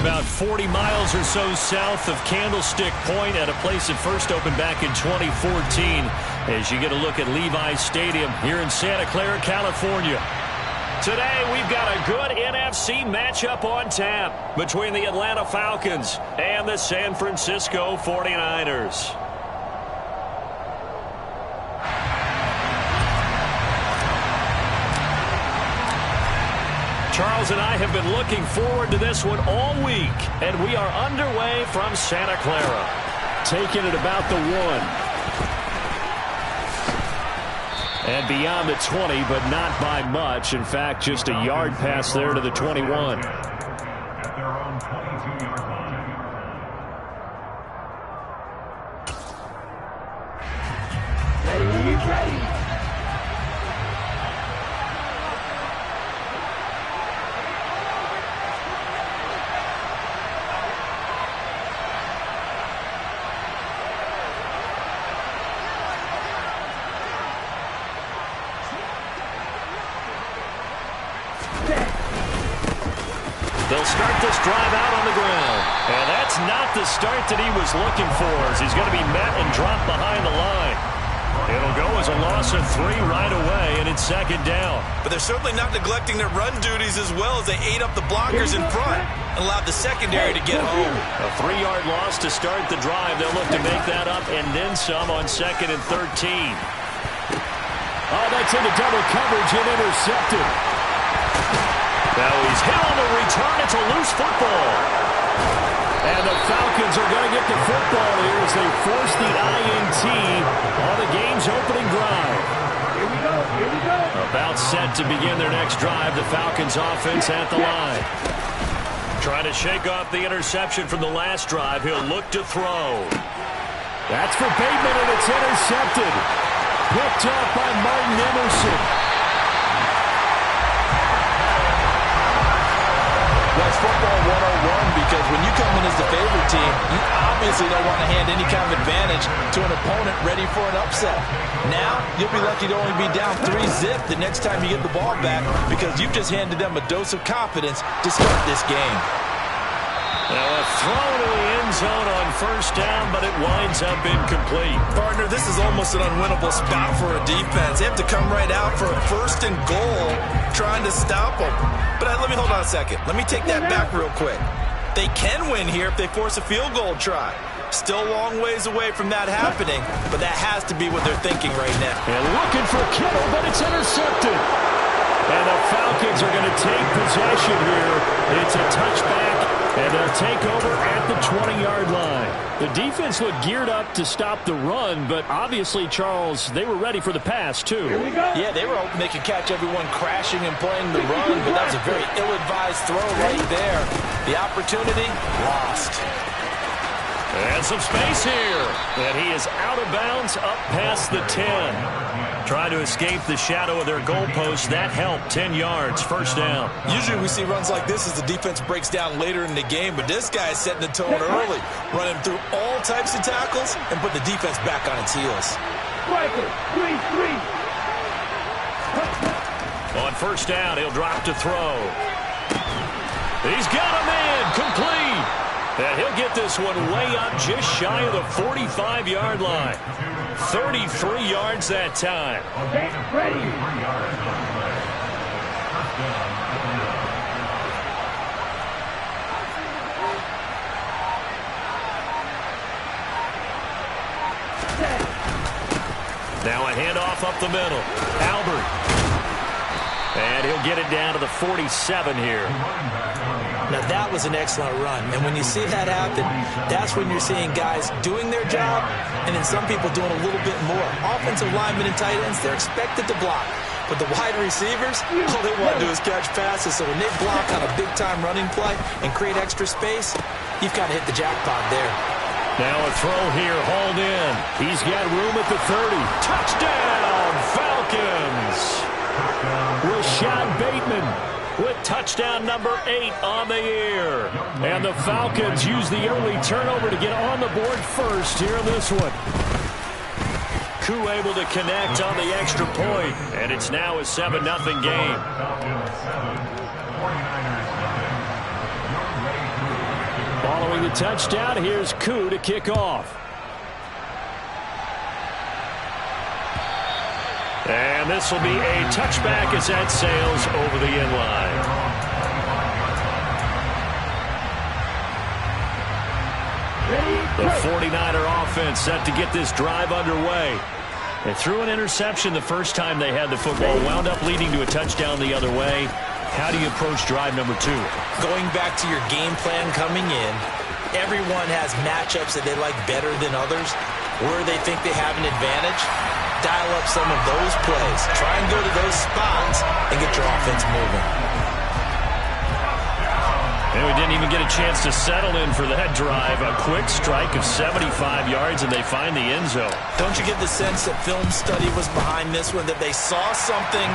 about 40 miles or so south of Candlestick Point at a place that first opened back in 2014 as you get a look at Levi's Stadium here in Santa Clara, California. Today, we've got a good NFC matchup on tap between the Atlanta Falcons and the San Francisco 49ers. Charles and I have been looking forward to this one all week, and we are underway from Santa Clara. Taking it about the 1. And beyond the 20, but not by much. In fact, just a yard pass there to the 21. At their own 22-yard line. Ready. They'll start this drive out on the ground. And that's not the start that he was looking for, as he's going to be met and dropped behind the line. It'll go as a loss of 3 right away, and it's second down. But they're certainly not neglecting their run duties as well as they ate up the blockers in front and allowed the secondary to get home. A 3-yard loss to start the drive. They'll look to make that up and then some on 2nd and 13. Oh, that's into double coverage and intercepted. Now he's hit on the return. It's a loose football. And the Falcons are going to get the football here as they force the INT on the game's opening drive. Here we go. About set to begin their next drive. The Falcons offense at the line. Trying to shake off the interception from the last drive. He'll look to throw. That's for Bateman, and it's intercepted. Picked up by Martin Emerson. That's football 101, because when you come in as the favorite team, you obviously don't want to hand any kind of advantage to an opponent ready for an upset. Now, you'll be lucky to only be down 3-zip the next time you get the ball back, because you've just handed them a dose of confidence to start this game. Now a throw to the end zone on first down, but it winds up incomplete. Partner, this is almost an unwinnable spot for a defense. They have to come right out for a 1st and goal, trying to stop them. But let me hold on a second. Let me take that back real quick. They can win here if they force a field goal try. Still a long ways away from that happening, but that has to be what they're thinking right now. And looking for Kittle, but it's intercepted. And the Falcons are going to take possession here. It's a touchback, and they'll take over at the 20-yard line. The defense looked geared up to stop the run, but obviously, Charles, they were ready for the pass, too. Here we go. Yeah, they were hoping they could catch everyone crashing and playing the run, but that was a very ill-advised throw right there. The opportunity, lost. And some space here. And he is out of bounds up past the 10. Trying to escape the shadow of their goalpost. That helped. 10 yards, first down. Usually we see runs like this as the defense breaks down later in the game, but this guy is setting the tone early, running through all types of tackles and put the defense back on its heels. Striker, 3-3. On first down, he'll drop to throw. He's got a man, complete. And he'll get this one way up just shy of the 45-yard line. 33 yards that time. Okay, ready. Now a handoff up the middle. Albert. And he'll get it down to the 47 here. Now, that was an excellent run. And when you see that happen, that's when you're seeing guys doing their job and then some people doing a little bit more. Offensive linemen and tight ends, they're expected to block. But the wide receivers, all they want to do is catch passes. So when they block on a big-time running play and create extra space, you've kind of hit the jackpot there. Now a throw here, hauled in. He's got room at the 30. Touchdown, Falcons! Rashad Bateman with touchdown number 8 on the year. And the Falcons use the early turnover to get on the board first here in this one. Koo able to connect on the extra point, and it's now a 7-0 game. Following the touchdown, here's Koo to kick off. And this will be a touchback as that sails over the end line. The 49er offense set to get this drive underway. They threw an interception the first time they had the football, wound up leading to a touchdown the other way. How do you approach drive number 2? Going back to your game plan coming in, everyone has matchups that they like better than others, where they think they have an advantage. Dial up some of those plays. Try and go to those spots and get your offense moving. And we didn't even get a chance to settle in for that drive. A quick strike of 75 yards, and they find the end zone. Don't you get the sense that film study was behind this one, that they saw something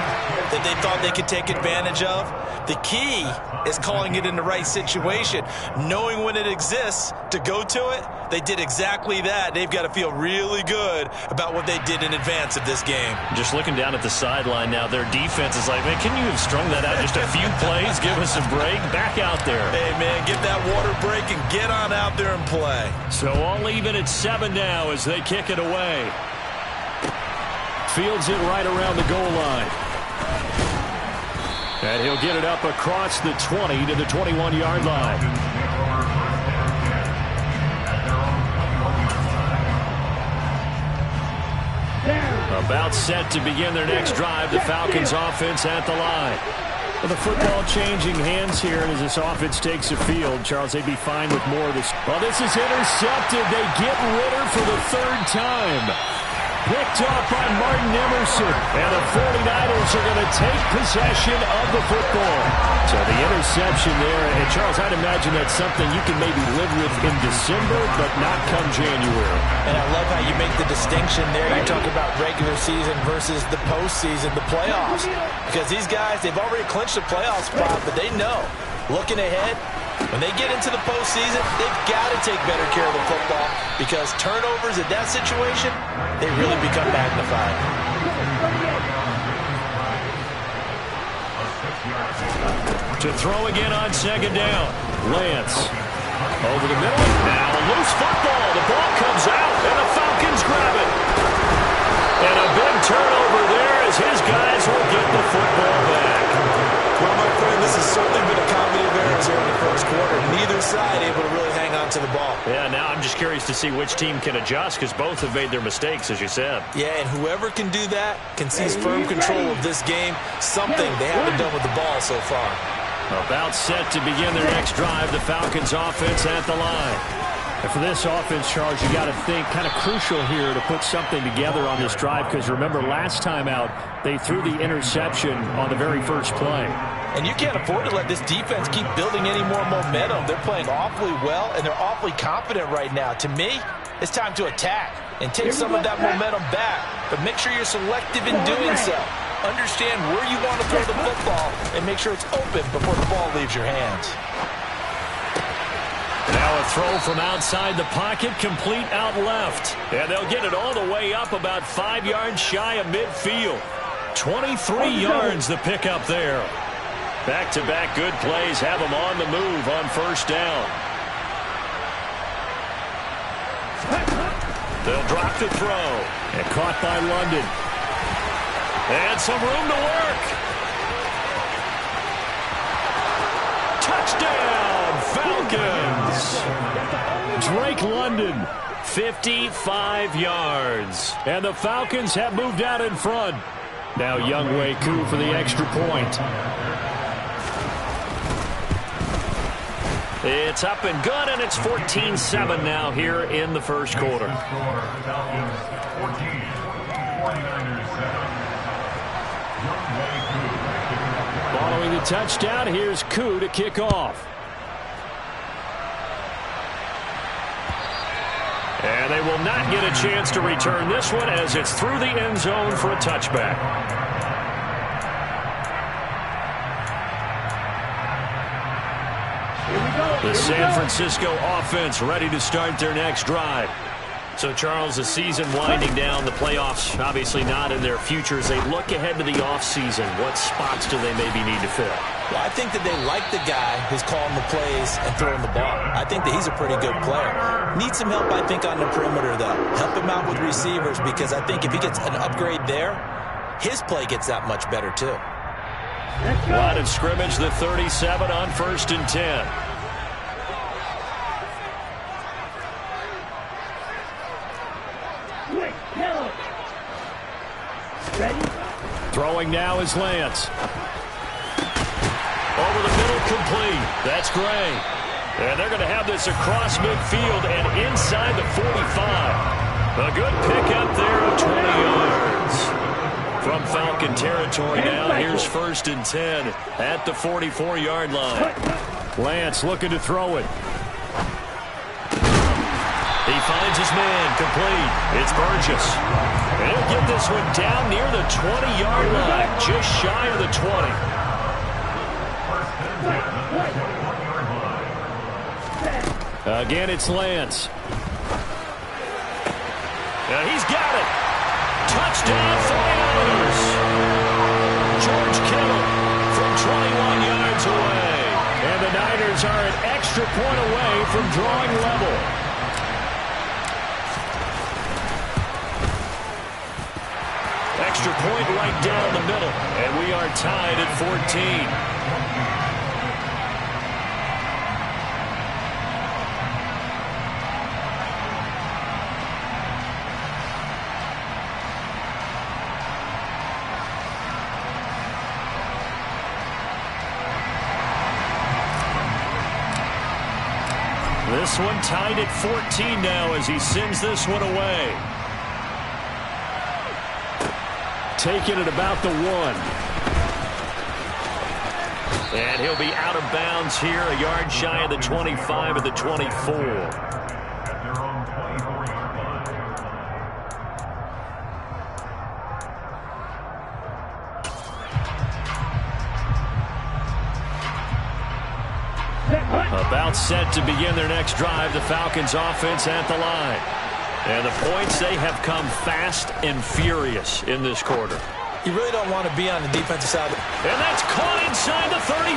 that they thought they could take advantage of? The key is calling it in the right situation, knowing when it exists to go to it. They did exactly that. They've got to feel really good about what they did in advance of this game. Just looking down at the sideline now, their defense is like, man, can you have strung that out just a few plays? Give us a break. Back out there. Hey, man, get that water break and get on out there and play. So all even at 7 now as they kick it away. Fields it right around the goal line. And he'll get it up across the 20 to the 21-yard line. About set to begin their next drive, the Falcons offense at the line. Well, the football changing hands here as this offense takes the field. Charles, they'd be fine with more of this. Well, this is intercepted. They get Ritter for the 3rd time. Picked off by Martin Emerson. And the 49ers are going to take possession of the football. So the interception there. And Charles, I'd imagine that's something you can maybe live with in December, but not come January. And I love how you make the distinction there. You talk about regular season versus the postseason, the playoffs. Because these guys, they've already clinched a playoff spot, but they know, looking ahead, when they get into the postseason, they've got to take better care of the football because turnovers in that situation, they really become magnified. To throw again on 2nd down. Lance over the middle. Now a loose football. The ball comes out, and the Falcons grab it. And a big turnover there as his guys will get the football back. Well, my friend, this has certainly been a comedy of errors here in the first quarter. Neither side able to really hang on to the ball. Yeah, now I'm just curious to see which team can adjust because both have made their mistakes, as you said. Yeah, and whoever can do that can seize firm control of this game, something they haven't done with the ball so far. About set to begin their next drive, the Falcons offense at the line. And for this offense, Charles, you got to think kind of crucial here to put something together on this drive because remember last time out they threw the interception on the very first play. And you can't afford to let this defense keep building any more momentum. They're playing awfully well, and they're awfully confident right now. To me, it's time to attack and take some of that momentum back, but make sure you're selective in doing so. Understand where you want to throw the football and make sure it's open before the ball leaves your hands. Now a throw from outside the pocket, complete out left. And they'll get it all the way up about 5 yards shy of midfield. 23 yards the pickup there. Back-to-back good plays have them on the move on 1st down. They'll drop the throw. And caught by London. And some room to work. Touchdown, Falcons. Drake London, 55 yards. And the Falcons have moved out in front. Now Younghoe Koo for the extra point. It's up and good, and it's 14-7 now here in the first quarter. Following the touchdown, here's Koo to kick off. And they will not get a chance to return this one as it's through the end zone for a touchback. The San Francisco offense ready to start their next drive. So, Charles, the season winding down, the playoffs obviously not in their future. As they look ahead to the offseason, what spots do they maybe need to fill? Well, I think that they like the guy who's calling the plays and throwing the ball. I think that he's a pretty good player. Needs some help, I think, on the perimeter, though. Help him out with receivers, because I think if he gets an upgrade there, his play gets that much better, too. Line of scrimmage, the 37 on 1st and 10. Ready? Throwing now is Lance. Over the middle, complete. That's Gray. And they're going to have this across midfield and inside the 45. A good pickup there of 20 yards. From Falcon territory now, here's 1st and 10 at the 44-yard line. Lance looking to throw it. He finds his man, complete. It's Burgess. And he'll get this one down near the 20-yard line, just shy of the 20. Again, it's Lance. And he's got it. Touchdown, 49ers. George Kittle from 21 yards away. And the Niners are an extra point away from drawing level. Extra point right down the middle. And we are tied at 14. This one tied at 14 now as he sends this one away. Taking it about the 1. And he'll be out of bounds here, a yard shy of the 25 of the 24. At their own 24-yard line. About set to begin their next drive, the Falcons offense at the line. And the points, they have come fast and furious in this quarter. You really don't want to be on the defensive side. And that's caught inside the 35.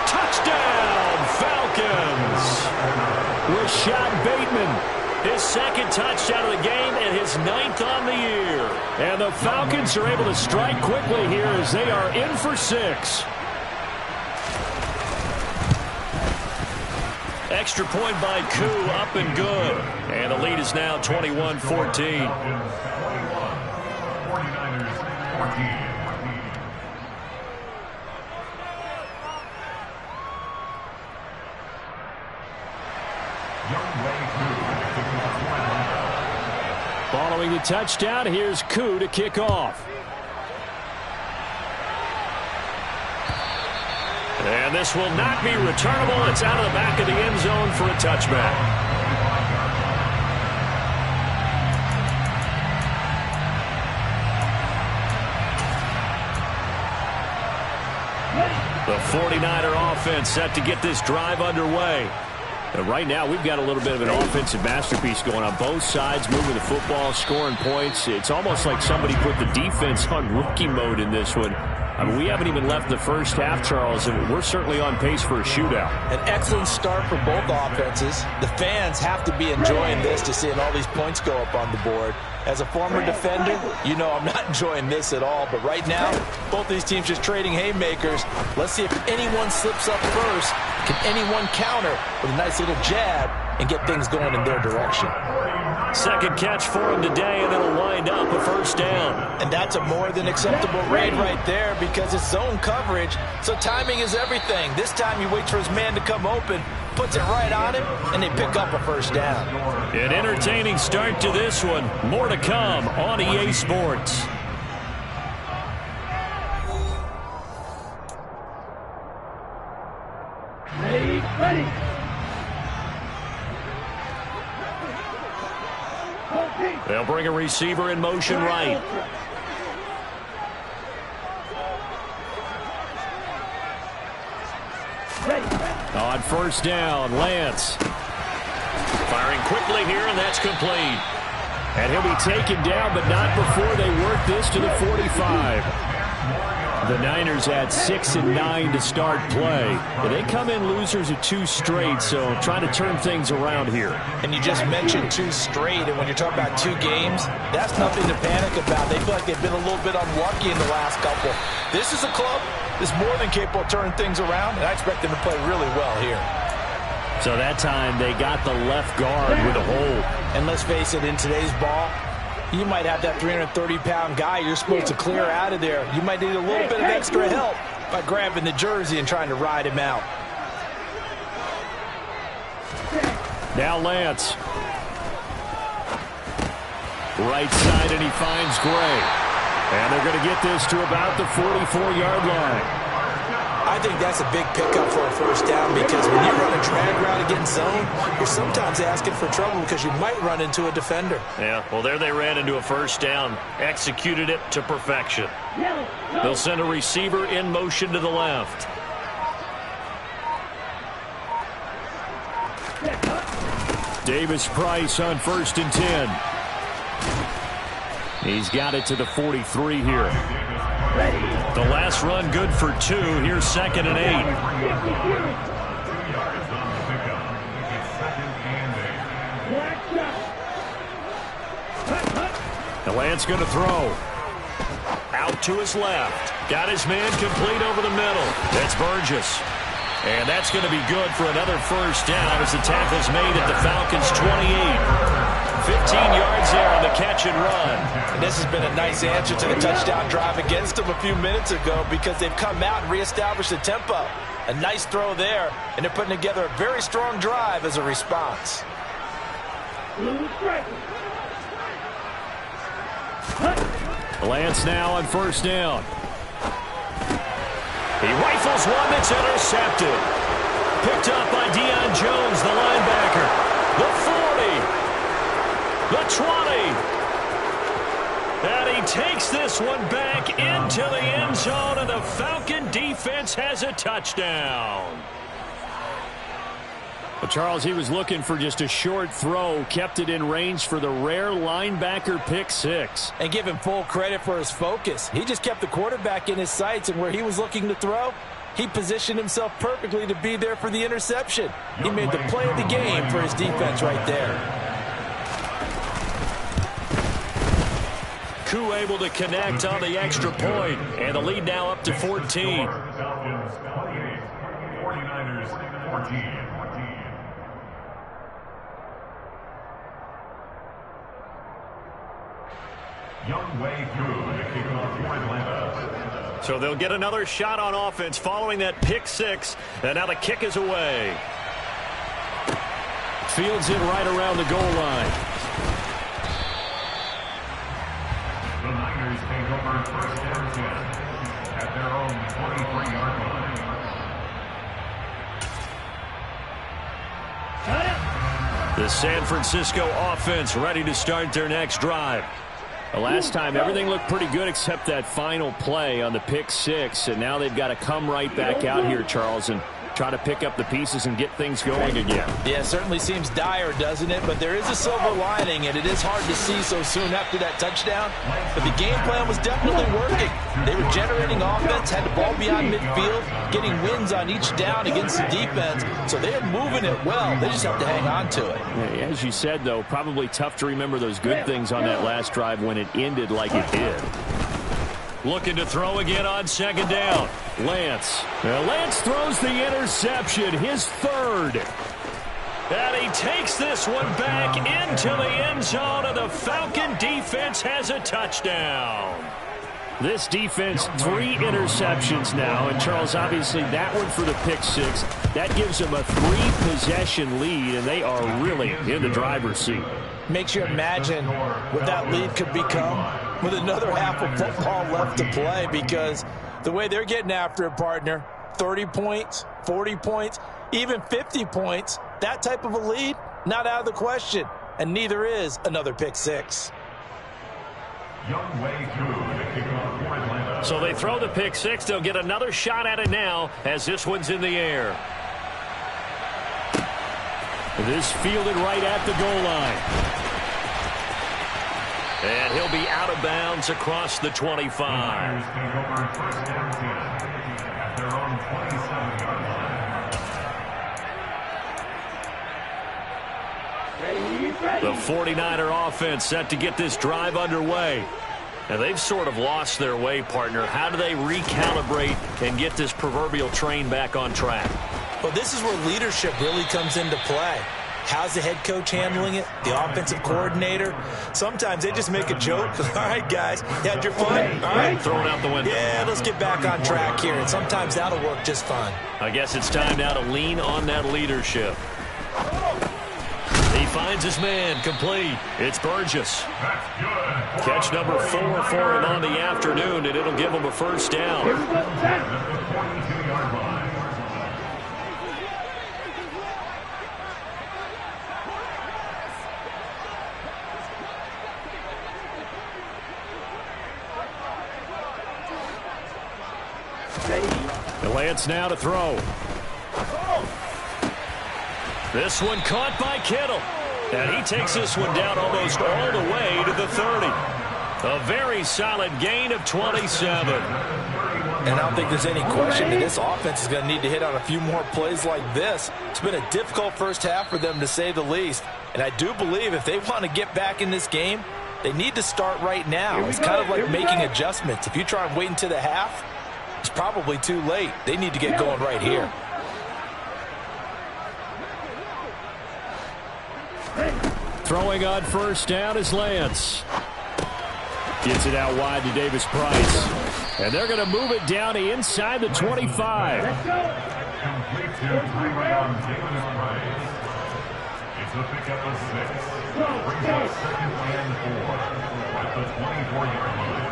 Touchdown, Falcons. Rashad Bateman, his second touchdown of the game and his 9th on the year. And the Falcons are able to strike quickly here as they are in for 6. Extra point by Koo, up and good. And the lead is now 21-14. 49ers 14. Following the touchdown, here's Koo to kick off. And this will not be returnable. It's out of the back of the end zone for a touchback. The 49er offense set to get this drive underway. And right now, we've got a little bit of an offensive masterpiece going on both sides, moving the football, scoring points. It's almost like somebody put the defense on rookie mode in this one. I mean, we haven't even left the first half, Charles, and we're certainly on pace for a shootout. An excellent start for both offenses. The fans have to be enjoying this, to seeing all these points go up on the board. As a former defender, you know I'm not enjoying this at all. But right now, both these teams just trading haymakers. Let's see if anyone slips up first. Can anyone counter with a nice little jab and get things going in their direction? Second catch for him today, and it'll wind up a first down. And that's a more than acceptable raid right there, because it's zone coverage, so timing is everything. This time he waits for his man to come open, puts it right on him, and they pick up a first down. An entertaining start to this one. More to come on EA Sports. Ready. They'll bring a receiver in motion right. On first down, Lance. Firing quickly here, and that's complete. And he'll be taken down, but not before they work this to the 45. The Niners had 6 and 9 to start play. But they come in losers of 2 straight, so trying to turn things around here. And you just mentioned 2 straight, and when you're talking about 2 games, that's nothing to panic about. They feel like they've been a little bit unlucky in the last couple. This is a club that's more than capable of turning things around, and I expect them to play really well here. So that time they got the left guard with a hold. And let's face it, in today's ball, you might have that 330-pound guy you're supposed to clear out of there. You might need a little bit of extra help by grabbing the jersey and trying to ride him out. Now Lance. Right side, and he finds Gray. And they're going to get this to about the 44-yard line. I think that's a big pickup for a first down, because when you run a drag route against zone, you're sometimes asking for trouble because you might run into a defender. Yeah, well, there they ran into a first down. Executed it to perfection. They'll send a receiver in motion to the left. Davis Price on 1st and 10. He's got it to the 43 here. The last run good for 2. Here's 2nd and 8. The Lance going to throw. Out to his left. Got his man complete over the middle. That's Burgess. And that's going to be good for another first down as the tackle's made at the Falcons' 28. 15 yards there on the catch and run. And this has been a nice answer to the touchdown drive against them a few minutes ago, because they've come out and reestablished the tempo. A nice throw there, and they're putting together a very strong drive as a response. Lance now on 1st down. He rifles one that's intercepted. Picked up by Deion Jones, the linebacker. The 40. The 20. And he takes this one back into the end zone, and the Falcon defense has a touchdown. But Charles, he was looking for just a short throw, kept it in range for the rare linebacker pick 6. And give him full credit for his focus. He just kept the quarterback in his sights, and where he was looking to throw, he positioned himself perfectly to be there for the interception. He made the play of the game for his defense right there. Koo able to connect on the extra point, and the lead now up to 14. Falcons 28, 49ers 14. Younghoe Koo to kick off for Atlanta. So they'll get another shot on offense following that pick 6, and now the kick is away. Fields it right around the goal line. The Niners take over 1st and 10 at their own 23-yard line. The San Francisco offense ready to start their next drive. The last time, everything looked pretty good except that final play on the pick 6, and now they've got to come right back out here, Charles, and try to pick up the pieces and get things going again. Yeah, it certainly seems dire, doesn't it? But there is a silver lining, and it is hard to see so soon after that touchdown. But the game plan was definitely working. They were generating offense, had the ball beyond midfield, getting wins on each down against the defense. So they are moving it well. They just have to hang on to it. Yeah, as you said, though, probably tough to remember those good things on that last drive when it ended like it did. Looking to throw again on 2nd down. Lance. Now Lance throws the interception, his 3rd. And he takes this one back into the end zone, and the Falcon defense has a touchdown. This defense, 3 interceptions now, and Charles, obviously that one for the pick 6. That gives them a 3-possession lead, and they are really in the driver's seat. Makes you imagine what that lead could become with another half of football left to play, because the way they're getting after it, partner, 30 points, 40 points, even 50 points, that type of a lead, not out of the question, and neither is another pick 6. Younghoe Koo to kick off for Atlanta. So they throw the pick 6. They'll get another shot at it now as this one's in the air. This fielded right at the goal line. And he'll be out of bounds across the 25. The Niners take over first down 10 at their own 27-yard line. The 49er offense set to get this drive underway. And they've sort of lost their way, partner. How do they recalibrate and get this proverbial train back on track? Well, this is where leadership really comes into play. How's the head coach handling it? The offensive coordinator? Sometimes they just make a joke. All right, guys, you had your fun? All right. Throw it out the window. Yeah, let's get back on track here. And sometimes that'll work just fine. I guess it's time now to lean on that leadership. He finds his man complete. It's Burgess. Catch number 4 for him on the afternoon, and it'll give him a first down. Lance now to throw. This one caught by Kittle. And he takes this one down almost all the way to the 30. A very solid gain of 27. And I don't think there's any question that this offense is going to need to hit on a few more plays like this. It's been a difficult first half for them, to say the least. And I do believe if they want to get back in this game, they need to start right now. It's kind of like making adjustments. If you try and wait until the half, it's probably too late. They need to get going right here. Throwing on first down is Lance. Gets it out wide to Davis Price. And they're going to move it down to inside the 25. Complete to highway on Davis Price. It's a pickup of 6. Brings up second and 4 at the 24-yard line.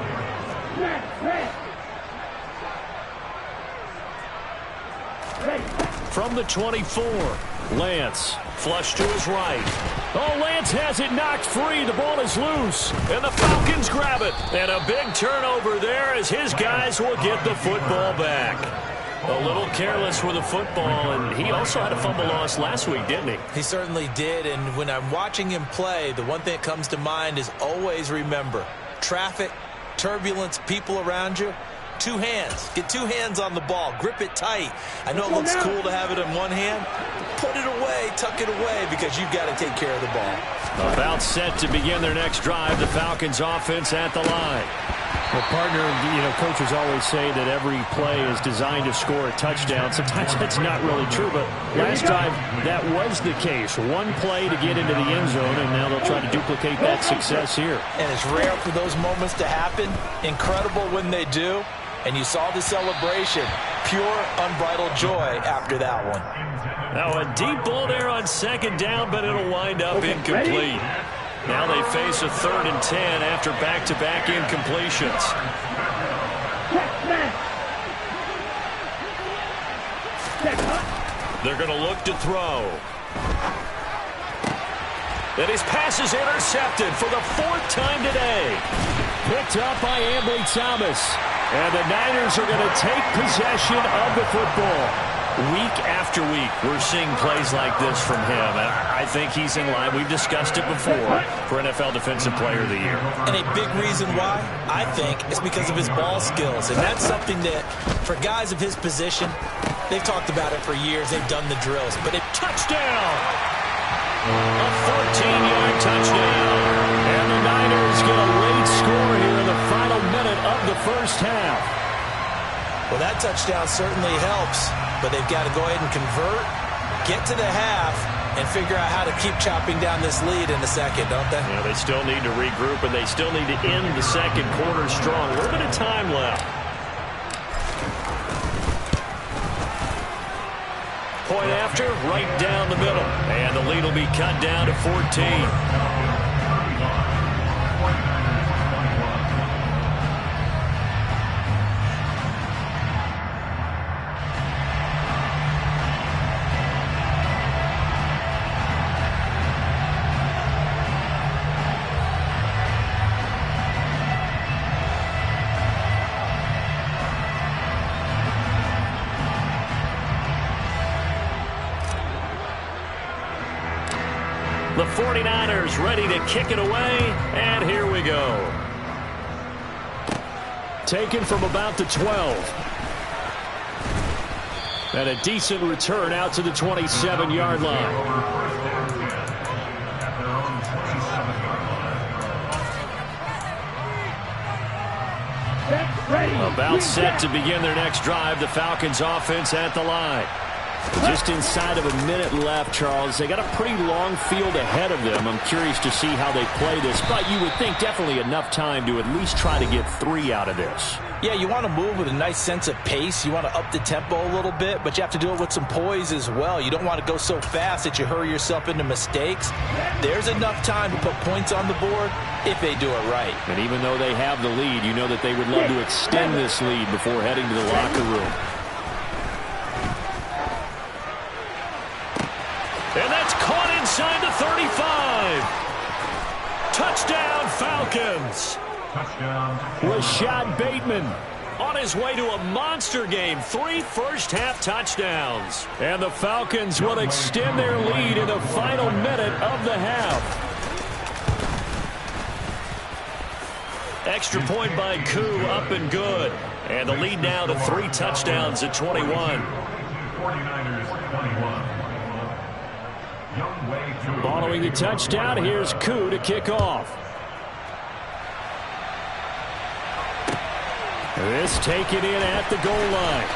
From the 24, Lance flush to his right. Oh, Lance has it knocked free. The ball is loose, and the Falcons grab it. And a big turnover there as his guys will get the football back. A little careless with the football, and he also had a fumble loss last week, didn't he? He certainly did, and when I'm watching him play, the one thing that comes to mind is always remember, traffic, turbulence, people around you. 2 hands. Get 2 hands on the ball. Grip it tight. I know it looks cool to have it in one hand. Put it away. Tuck it away because you've got to take care of the ball. About set to begin their next drive. The Falcons offense at the line. Well, partner, coaches always say that every play is designed to score a touchdown. Sometimes that's not really true, but last time that was the case. One play to get into the end zone, and now they'll try to duplicate that success here. And it's rare for those moments to happen. Incredible when they do. And you saw the celebration. Pure, unbridled joy after that one. Now a deep ball there on second down, but it'll wind up incomplete. Now they face a 3rd and 10 after back-to-back incompletions. They're going to look to throw. And his pass is intercepted for the 4th time today. Picked up by Ambry Thomas. And the Niners are going to take possession of the football. Week after week, we're seeing plays like this from him. And I think he's in line. We've discussed it before for NFL Defensive Player of the Year. And a big reason why, I think, is because of his ball skills. And that's something that, for guys of his position, they've talked about it for years. They've done the drills. But a touchdown! A 14-yard touchdown. And the Niners get a late score here in the final minute of the first half. Well, that touchdown certainly helps, but they've got to go ahead and convert, get to the half, and figure out how to keep chopping down this lead in the second, don't they? Yeah, they still need to regroup, and they still need to end the second quarter strong. A little bit of time left. Point after, right down the middle. And the lead will be cut down to 14. The 49ers ready to kick it away, and here we go. Taken from about the 12. And a decent return out to the 27-yard line. About set to begin their next drive. The Falcons offense at the line. Just inside of a minute left, Charles. They got a pretty long field ahead of them. I'm curious to see how they play this, but you would think definitely enough time to at least try to get 3 out of this. Yeah, you want to move with a nice sense of pace. You want to up the tempo a little bit, but you have to do it with some poise as well. You don't want to go so fast that you hurry yourself into mistakes. There's enough time to put points on the board if they do it right. And even though they have the lead, you know that they would love to extend this lead before heading to the locker room. And that's caught inside the 35. Touchdown, Falcons. Rashad Bateman on his way to a monster game. 3 first-half touchdowns. And the Falcons will extend their lead in the final minute of the half. Extra point by Koo, up and good. And the lead now to 3 touchdowns at 21. 49ers 21. Following the touchdown, here's Koo to kick off. This taken in at the goal line.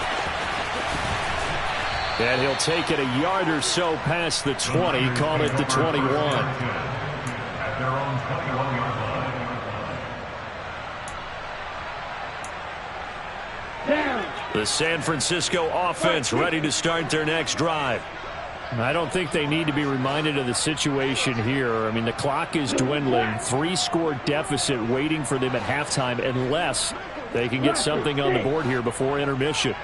And he'll take it a yard or so past the 20, call it the 21. At their own 21-yard line. Down. The San Francisco offense ready to start their next drive. I don't think they need to be reminded of the situation here. I mean, the clock is dwindling. 3-score deficit waiting for them at halftime unless they can get something on the board here before intermission.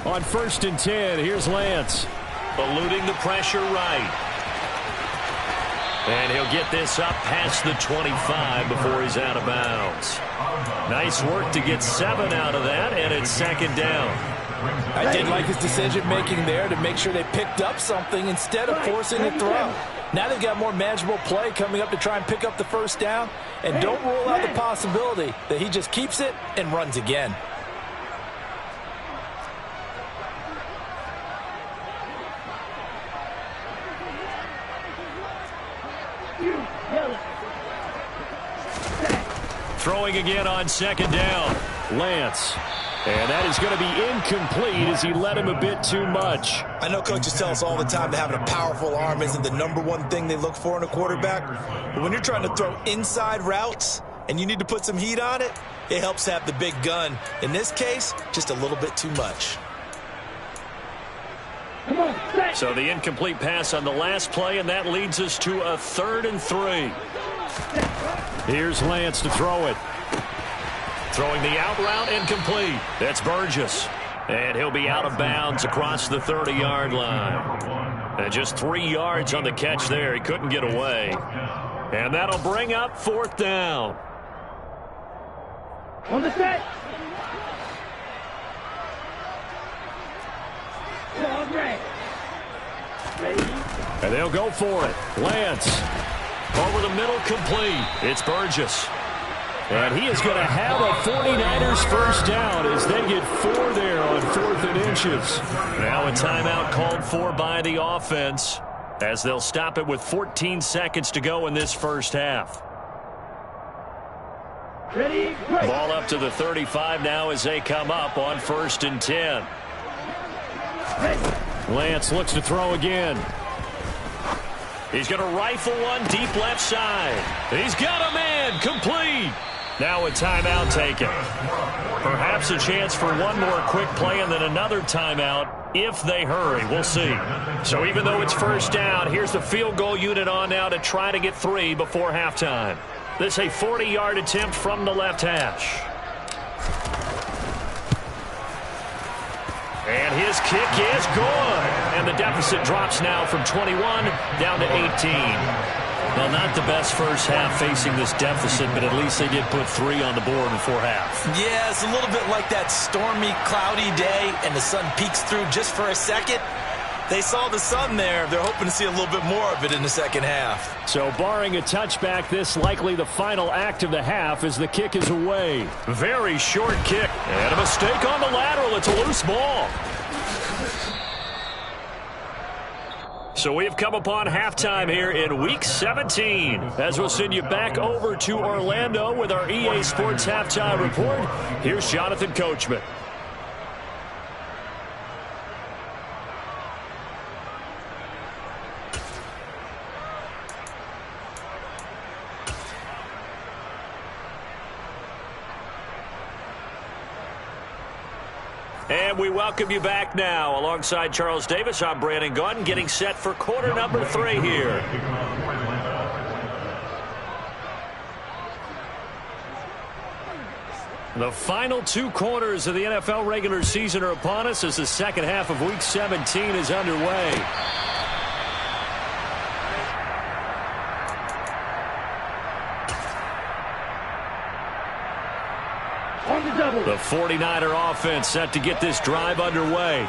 On 1st and 10, here's Lance. Eluding the pressure right. And he'll get this up past the 25 before he's out of bounds. Nice work to get 7 out of that, and it's 2nd down. I did like his decision-making there to make sure they picked up something instead of forcing the throw. Now they've got more manageable play coming up to try and pick up the first down. And don't rule out the possibility that he just keeps it and runs again. Throwing again on 2nd down. Lance. And that is going to be incomplete as he led him a bit too much. I know coaches tell us all the time that having a powerful arm isn't the #1 thing they look for in a quarterback. But when you're trying to throw inside routes and you need to put some heat on it, it helps have the big gun. In this case, just a little bit too much. So the incomplete pass on the last play, and that leads us to a 3rd and 3. Here's Lance to throw it. Throwing the out route, incomplete. That's Burgess. And he'll be out of bounds across the 30-yard line. And just 3 yards on the catch there. He couldn't get away. And that'll bring up 4th down. On the set. Ready. And they'll go for it. Lance. Over the middle, complete. It's Burgess. And he is going to have a 49ers first down as they get 4 there on 4th and inches. Now a timeout called for by the offense as they'll stop it with 14 seconds to go in this first half. Ready. Break. Ball up to the 35 now as they come up on 1st and 10. Lance looks to throw again. He's going to rifle one deep left side. He's got a man, complete. Now a timeout taken. Perhaps a chance for one more quick play and then another timeout if they hurry. We'll see. So even though it's first down, here's the field goal unit on now to try to get 3 before halftime. This is a 40-yard attempt from the left hash. And his kick is good. And the deficit drops now from 21 down to 18. Well, not the best first half facing this deficit, but at least they did put 3 on the board before half. Yeah, it's a little bit like that stormy, cloudy day, and the sun peeks through just for a second. They saw the sun there. They're hoping to see a little bit more of it in the second half. So barring a touchback, this likely the final act of the half as the kick is away. Very short kick. And a mistake on the lateral. It's a loose ball. So we've come upon halftime here in Week 17. As we'll send you back over to Orlando with our EA Sports Halftime Report, here's Jonathan Coachman. And we welcome you back now. Alongside Charles Davis, I'm Brandon Gaudin, getting set for quarter number 3 here. The final 2 quarters of the NFL regular season are upon us as the second half of Week 17 is underway. The 49er offense set to get this drive underway.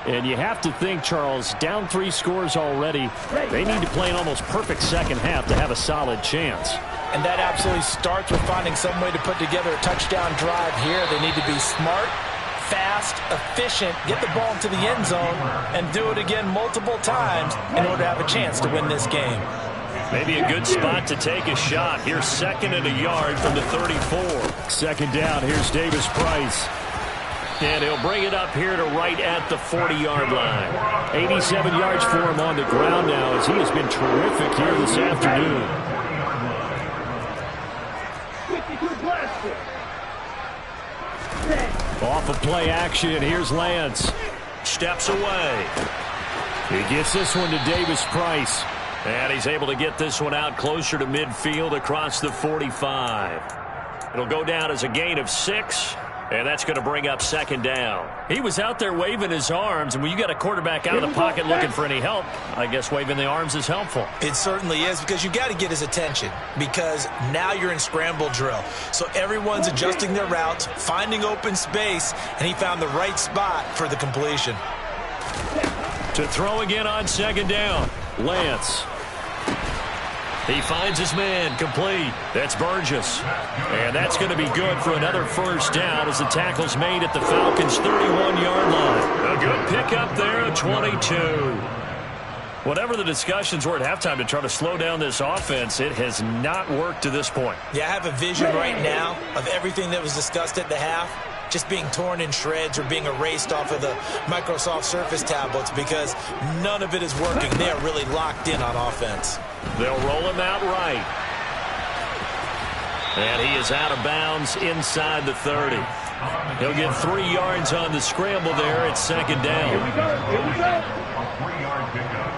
And you have to think, Charles, down 3 scores already. They need to play an almost perfect second half to have a solid chance. And that absolutely starts with finding some way to put together a touchdown drive here. They need to be smart, fast, efficient, get the ball into the end zone, and do it again multiple times in order to have a chance to win this game. Maybe a good spot to take a shot. Here's 2nd and a yard from the 34. Second down, here's Davis Price. And he'll bring it up here to right at the 40-yard line. 87 yards for him on the ground now as he has been terrific here this afternoon. Off of play action, here's Lance. Steps away. He gets this one to Davis Price. And he's able to get this one out closer to midfield across the 45. It'll go down as a gain of 6, and that's going to bring up 2nd down. He was out there waving his arms, and when you got a quarterback out of the pocket looking for any help, I guess waving the arms is helpful. It certainly is, because you got to get his attention, because now you're in scramble drill. So everyone's adjusting their routes, finding open space, and he found the right spot for the completion. To throw again on 2nd down, Lance. He finds his man, complete. That's Burgess. And that's going to be good for another 1st down as the tackle's made at the Falcons' 31-yard line. A good pickup there at 22. Whatever the discussions were at halftime to try to slow down this offense, it has not worked to this point. Yeah, I have a vision right now of everything that was discussed at the half just being torn in shreds or being erased off of the Microsoft Surface tablets because none of it is working. They are really locked in on offense. They'll roll him out right. And he is out of bounds inside the 30. He'll get 3 yards on the scramble there at 2nd down. Here we go. A 3-yard pickup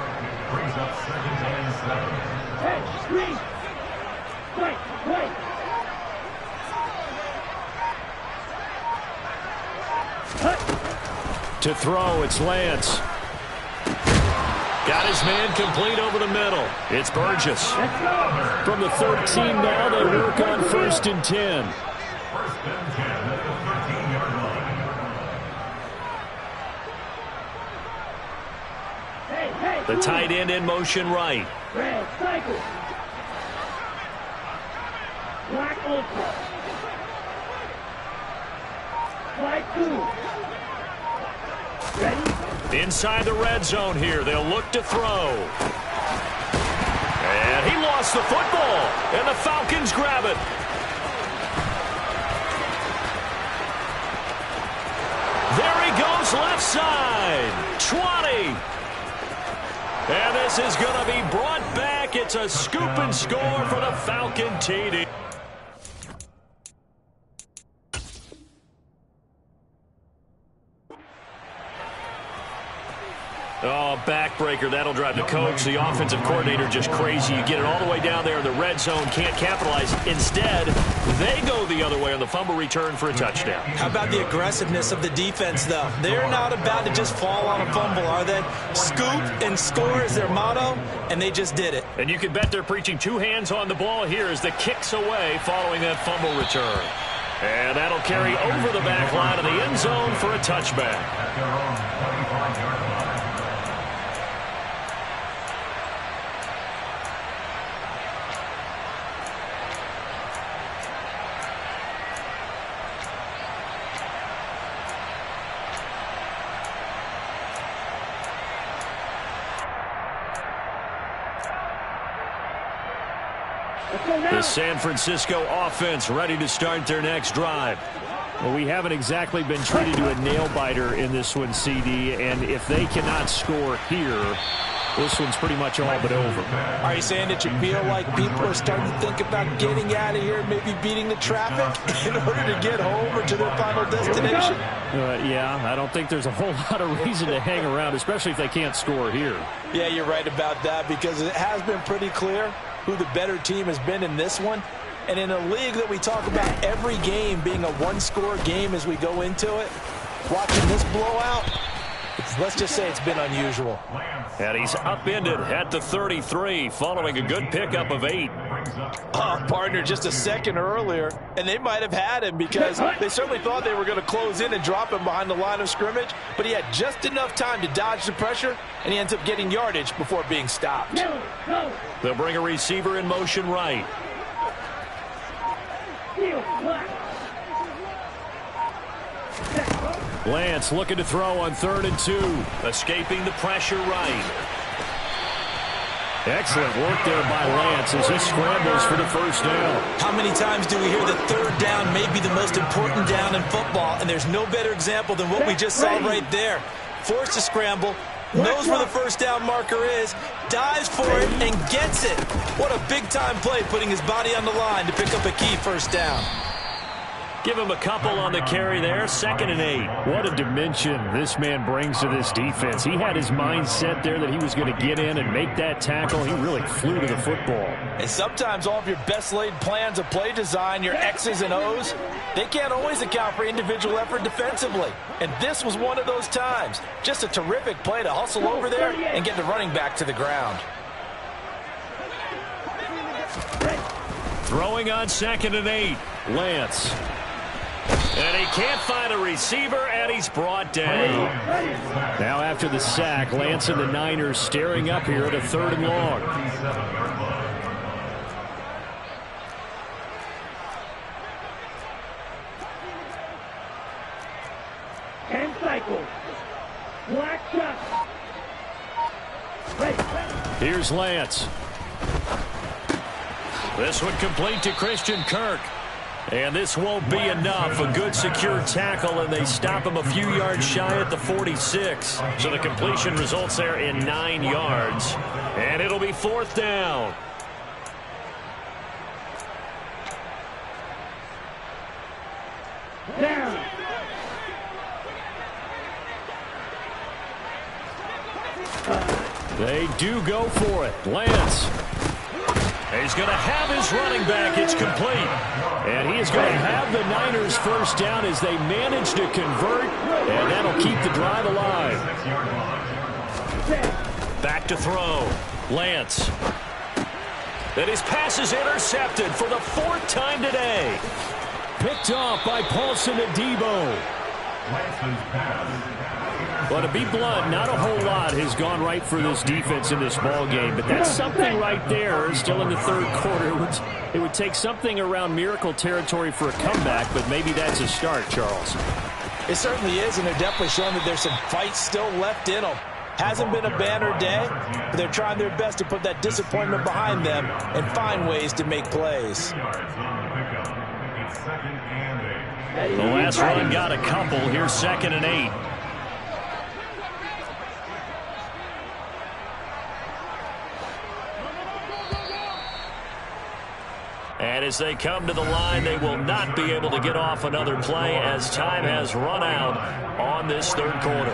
brings up 2nd and 7. Hey, screen. Wait. To throw, it's Lance. Got his man complete over the middle. It's Burgess. From the 13 now, they work on 1st and 10. 1st and 10 at the 13-yard line. Hey. The tight end in motion right. Red cycle. Black ultra. White 2. Ready? Inside the red zone here. They'll look to throw. And he lost the football. And the Falcons grab it. There he goes left side. 20. And this is going to be brought back. It's a scoop and score for the Falcon TD. Oh, backbreaker. That'll drive the coach, the offensive coordinator, just crazy. You get it all the way down there in the red zone, can't capitalize. Instead, they go the other way on the fumble return for a touchdown. How about the aggressiveness of the defense, though? They're not about to just fall on a fumble, are they? Scoop and score is their motto, and they just did it. And you can bet they're preaching 2 hands on the ball here as the kick's away following that fumble return. And that'll carry over the back line of the end zone for a touchback. At their own 25-yard line. The San Francisco offense ready to start their next drive. Well, we haven't exactly been treated to a nail-biter in this one, CD, and if they cannot score here, this one's pretty much all but over. Are you saying that you feel like people are starting to think about getting out of here, maybe beating the traffic in order to get home or to their final destination? Yeah, I don't think there's a whole lot of reason to hang around, especially if they can't score here. Yeah, you're right about that, because it has been pretty clear who the better team has been in this one. And in a league that we talk about every game being a one-score game as we go into it, watching this blowout, let's just say it's been unusual. And he's upended at the 33 following a good pickup of 8. Oh, partner, just a second earlier, and they might have had him because they certainly thought they were going to close in and drop him behind the line of scrimmage, but he had just enough time to dodge the pressure, and he ends up getting yardage before being stopped. They'll bring a receiver in motion right. Lance looking to throw on 3rd and 2. Escaping the pressure right. Excellent work there by Lance as he scrambles for the first down. How many times do we hear that 3rd down may be the most important down in football, and there's no better example than what we just saw right there. Forced to scramble, knows where the first down marker is, dives for it, and gets it. What a big-time play, putting his body on the line to pick up a key first down. Give him a couple on the carry there. 2nd and 8. What a dimension this man brings to this defense. He had his mind set there that he was going to get in and make that tackle. He really flew to the football. And sometimes all of your best laid plans of play design, your X's and O's, they can't always account for individual effort defensively. And this was one of those times. Just a terrific play to hustle over there and get the running back to the ground. Throwing on 2nd and 8. Lance. And he can't find a receiver, and he's brought down. Now after the sack, Lance and the Niners staring up here at a 3rd and long. 10 cycles. Black shot. Here's Lance. This one complete to Christian Kirk. And this won't be enough. A good secure tackle, and they stop him a few yards shy at the 46. So the completion results there in 9 yards. And it'll be 4th down. Down. They do go for it. Lance. He's going to have his running back. It's complete. And he is going to have the Niners first down as they manage to convert. And that'll keep the drive alive. Back to throw. Lance. And his pass is intercepted for the 4th time today. Picked off by Paulson Adebo. Well, to be blunt, not a whole lot has gone right for this defense in this ball game, but that's something right there. Still in the 3rd quarter. It would take something around miracle territory for a comeback, but maybe that's a start, Charles. It certainly is, and they're definitely showing that there's some fight still left in them. Hasn't been a banner day, but they're trying their best to put that disappointment behind them and find ways to make plays. The last run got a couple. Here's 2nd and 8. And as they come to the line, they will not be able to get off another play as time has run out on this 3rd quarter.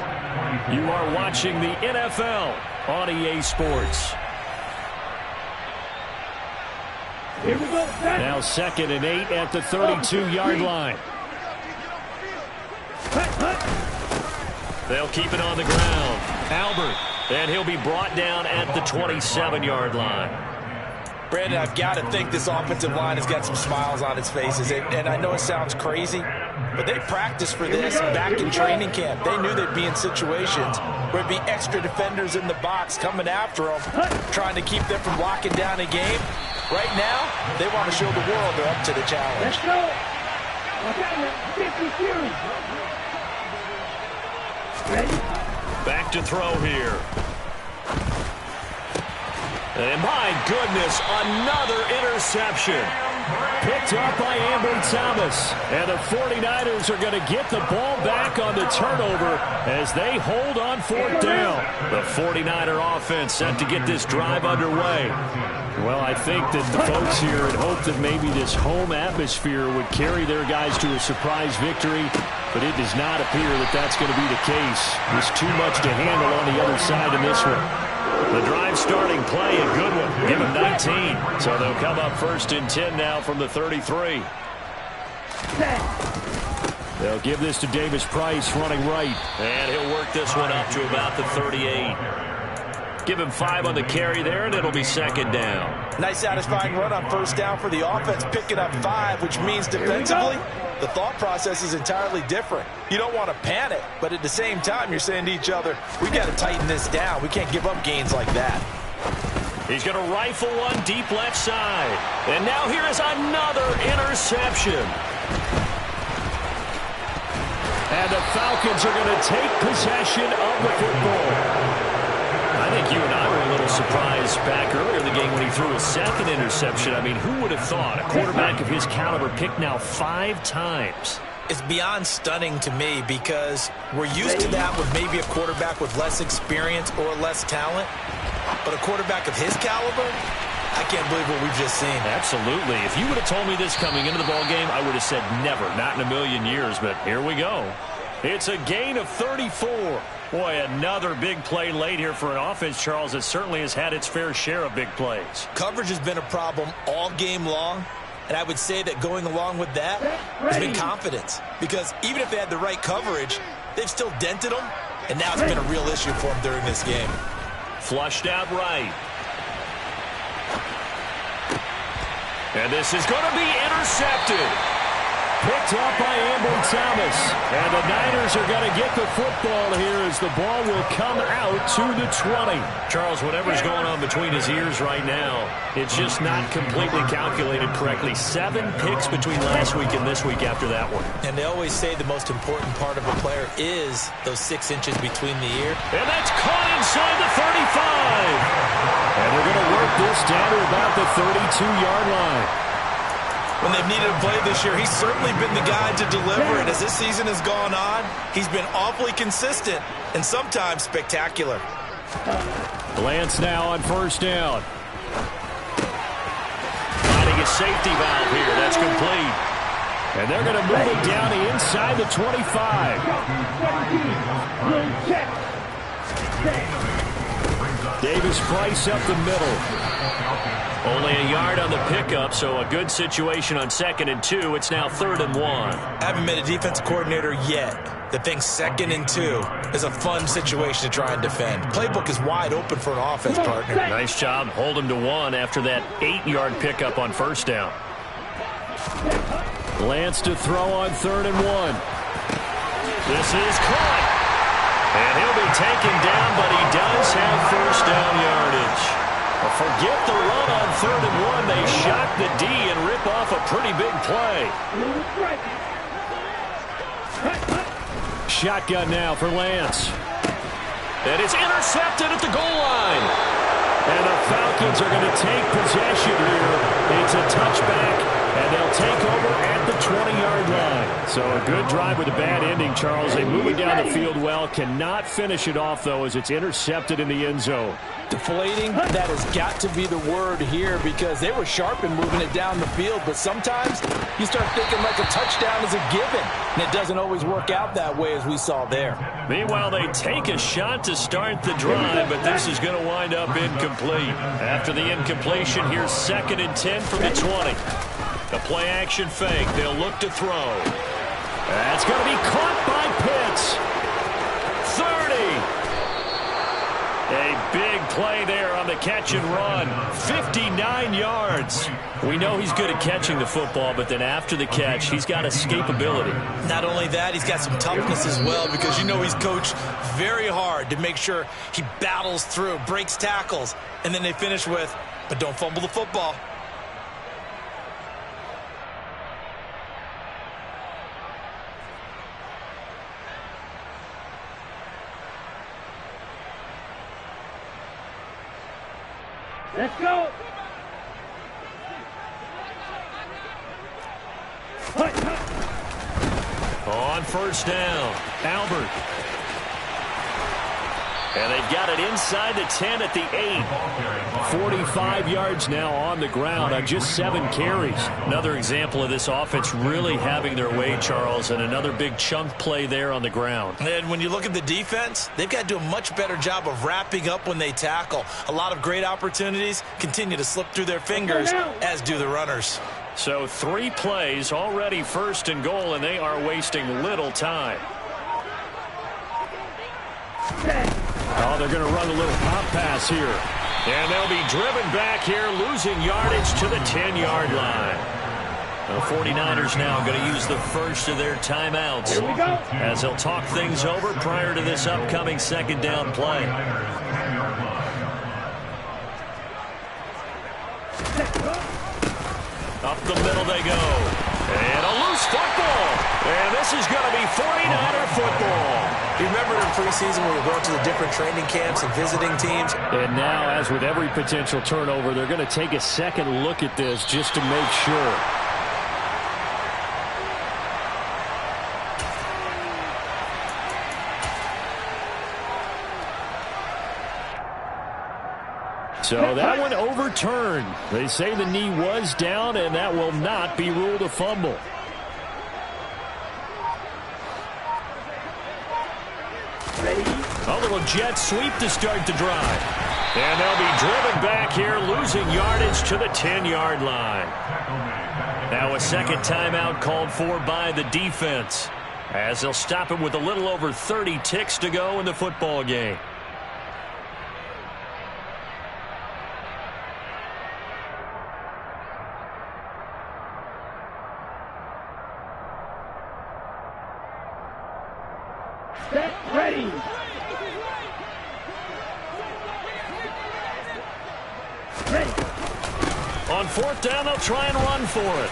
You are watching the NFL on EA Sports. Here we go. Now 2nd and 8 at the 32-yard line. They'll keep it on the ground. Albert. And he'll be brought down at the 27-yard line. Brandon, I've got to think this offensive line has got some smiles on its faces. And I know it sounds crazy, but they practiced for this back in training camp. They knew they'd be in situations where it'd be extra defenders in the box coming after them, trying to keep them from locking down a game. Right now, they want to show the world they're up to the challenge. Let's go. Watch out now. 50 series. Ready? Back to throw here. And my goodness, another interception. Picked up by Ambry Thomas. And the 49ers are going to get the ball back on the turnover as they hold on fourth down. The 49er offense set to get this drive underway. Well, I think that the folks here had hoped that maybe this home atmosphere would carry their guys to a surprise victory, but it does not appear that that's going to be the case. There's too much to handle on the other side in this one. The drive starting play, a good one. Give them 19. So they'll come up first and 10 now from the 33. They'll give this to Davis Price running right. And he'll work this one up to about the 38. Give him 5 on the carry there, and it'll be second down. Nice satisfying run on first down for the offense, picking up 5, which means defensively, the thought process is entirely different. You don't want to panic, but at the same time, you're saying to each other, we got to tighten this down. We can't give up gains like that. He's going to rifle one deep left side. And now here is another interception. And the Falcons are going to take possession of the football. I think you and I were a little surprised back earlier in the game when he threw a second interception. I mean, who would have thought a quarterback of his caliber picked now 5 times? It's beyond stunning to me because we're used to that with maybe a quarterback with less experience or less talent. But a quarterback of his caliber, I can't believe what we've just seen. Absolutely. If you would have told me this coming into the ballgame, I would have said never, not in a million years. But here we go. It's a gain of 34. Boy, another big play late here for an offense, Charles, that certainly has had its fair share of big plays. Coverage has been a problem all game long, and I would say that going along with that has been confidence. Because even if they had the right coverage, they've still dented them, and now it's been a real issue for them during this game. Flushed out right. And this is going to be intercepted. Picked up by Ambry Thomas. And the Niners are going to get the football here as the ball will come out to the 20. Charles, whatever's going on between his ears right now, it's just not completely calculated correctly. 7 picks between last week and this week after that one. And they always say the most important part of a player is those 6 inches between the ear. And that's caught inside the 35. And they're going to work this down to about the 32-yard line. When they've needed a play this year, he's certainly been the guy to deliver. And as this season has gone on, he's been awfully consistent and sometimes spectacular. Lance now on first down. Finding a safety valve here. That's complete. And they're going to move it down to inside the 25. Davis Price up the middle. Only a yard on the pickup, so a good situation on 2nd and 2. It's now 3rd and 1. I haven't met a defense coordinator yet that thinks 2nd and 2 is a fun situation to try and defend. Playbook is wide open for an offense partner. Nice job. Hold him to 1 after that 8-yard pickup on first down. Lance to throw on 3rd and 1. This is caught. And he'll be taken down, but he does have first down yardage. Forget the run on 3rd and 1. They shock the D and rip off a pretty big play. Shotgun now for Lance. And it's intercepted at the goal line. And the Falcons are going to take possession here. It's a touchback, and they'll take over at the 20-yard line. So a good drive with a bad ending, Charles. They move it down the field well. Cannot finish it off, though, as it's intercepted in the end zone. Deflating, that has got to be the word here because they were sharp in moving it down the field, but sometimes you start thinking like a touchdown is a given, and it doesn't always work out that way as we saw there. Meanwhile, they take a shot to start the drive, but this is going to wind up incomplete. After the incompletion, here's 2nd and 10 from the 20. The play-action fake. They'll look to throw. That's going to be caught by Pitts. 30. A big play there on the catch and run. 59 yards. We know he's good at catching the football, but then after the catch, he's got escapability. Not only that, he's got some toughness as well because you know he's coached very hard to make sure he battles through, breaks tackles, and then they finish with, but don't fumble the football. Let's go. On first down, Albert. And they've got it inside the 10 at the 8. 45 yards now on the ground on just 7 carries. Another example of this offense really having their way, Charles, and another big chunk play there on the ground. And when you look at the defense, they've got to do a much better job of wrapping up when they tackle. A lot of great opportunities continue to slip through their fingers, as do the runners. So 3 plays already first and goal, and they are wasting little time. Oh, they're going to run a little pop pass here. And they'll be driven back here, losing yardage to the 10-yard line. The 49ers now going to use the first of their timeouts as they'll talk things over prior to this upcoming second down play. Up the middle they go. And a loose football. And this is going to be 49er football. You remember in preseason when we were going to the different training camps and visiting teams? And now, as with every potential turnover, they're going to take a second look at this just to make sure. So that one overturned. They say the knee was down, and that will not be ruled a fumble. A little jet sweep to start the drive. And they'll be driven back here, losing yardage to the 10-yard line. Now a second timeout called for by the defense, as they'll stop it with a little over 30 ticks to go in the football game. Set, ready. Ready. On fourth down, they'll try and run for it.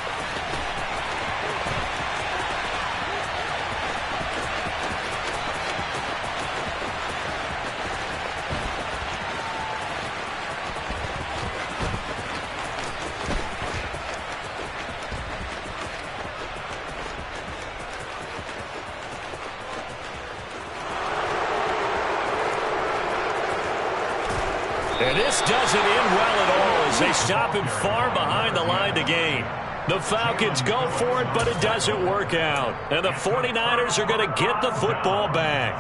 And this doesn't end well at all as they stop him far behind the line to gain. The Falcons go for it, but it doesn't work out. And the 49ers are going to get the football back.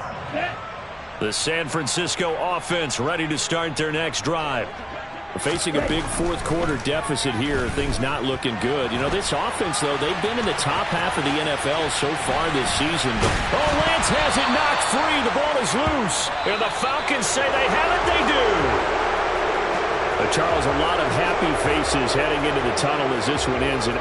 The San Francisco offense ready to start their next drive. Facing a big fourth quarter deficit here, things not looking good. You know, this offense, though, they've been in the top half of the NFL so far this season. Oh, Lance has it knocked free. The ball is loose. And the Falcons say they have it. They do. Charles, a lot of happy faces heading into the tunnel as this one ends.